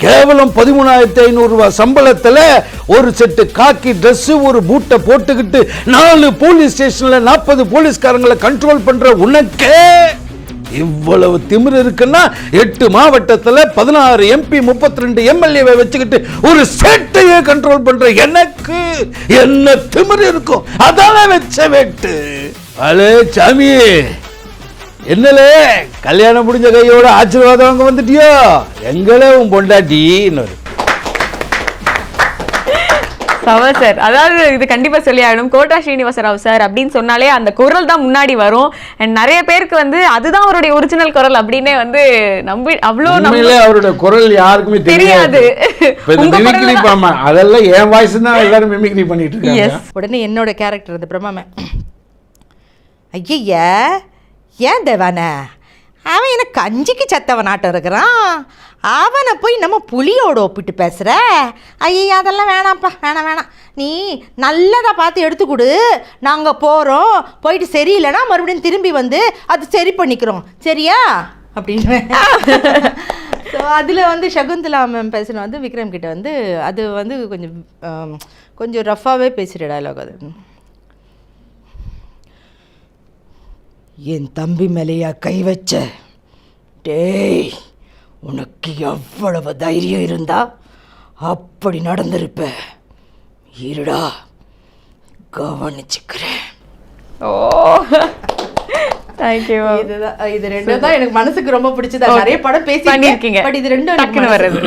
கேவலம் 13,500 ரூபாய் சம்பளத்துல ஒரு செட்டு காக்கி ட்ரெஸ் ஒரு பூட்டை போட்டுக்கிட்டு 4 போலீஸ் ஸ்டேஷன்ல 40 போலீஸ்காரங்களை கண்ட்ரோல் பண்ற உனக்கே இவ்வளவு திமிரு இருக்குன்னா 8 மாவட்டத்துல 16 எம்பி 32 எம்எல்ஏ வச்சுக்கிட்டு ஒரு ஸ்டேட்டையே கண்ட்ரோல் பண்ற எனக்கு என்ன திமிரு இருக்கும்? அதான வெச்ச வெட்டு. அலே சாமி, என்னலே கல்யாணம் முடிஞ்ச கையோட ஆசீர்வாதம் வாங்க வந்துட்டியோ? எங்களே உன் பொண்டாட்டி. சார், அதாவது இது கண்டிப்பா சொல்லி ஆகணும். கோட்டா ஸ்ரீனிவாச ராவ் சார் அப்படின்னு சொன்னாலே அந்த குரல் தான் முன்னாடி வரும். நிறைய பேருக்கு வந்து அதுதான் அவருடைய ஒரிஜினல் குரல் அப்படின்னே வந்து நம்பி அவருடைய குரல் யாருக்குமே தெரியாது. அதெல்லாம் என் வாய்ஸ் தான் எல்லாரும் மிமிக்ரி பண்ணிட்டு இருக்காங்க. உடனே என்னோட கேரக்டர் அந்த பிரம்மா ஐயா ஏன் தேவான அவன் எனக்கு கஞ்சிக்கு சத்தவன் ஆட்டம் இருக்கிறான், அவனை போய் நம்ம புலியோட ஒப்பிட்டு பேசுகிற. ஐயா அதெல்லாம் வேணாம்ப்பா, வேணாம், நீ நல்லதாக பார்த்து எடுத்து கொடு, நாங்கள் போகிறோம், போயிட்டு சரியில்லைன்னா மறுபடியும் திரும்பி வந்து அது சரி பண்ணிக்கிறோம், சரியா அப்படின்னு. ஸோ அதில் வந்து சகுந்தலா மேம் பேசுன வந்து விக்ரம் கிட்ட வந்து அது வந்து கொஞ்சம் ரஃபாகவே பேசுகிற டயலாக் அது. என் தம்பி மேலேயா கை வச்ச? டேய், உனக்கு எவ்வளவு தைரியம் இருந்தா அப்படி நடந்திருப்ப. இருடா, கவனிச்சுக்கிறேன். ஓ தேங்க்யூ. இது ரெண்டும் தான் எனக்கு மனசுக்கு ரொம்ப பிடிச்சதா. நிறைய படம் பேசி பண்ணியிருக்கீங்க, பட் இது ரெண்டும் டக்குன்னு வருது.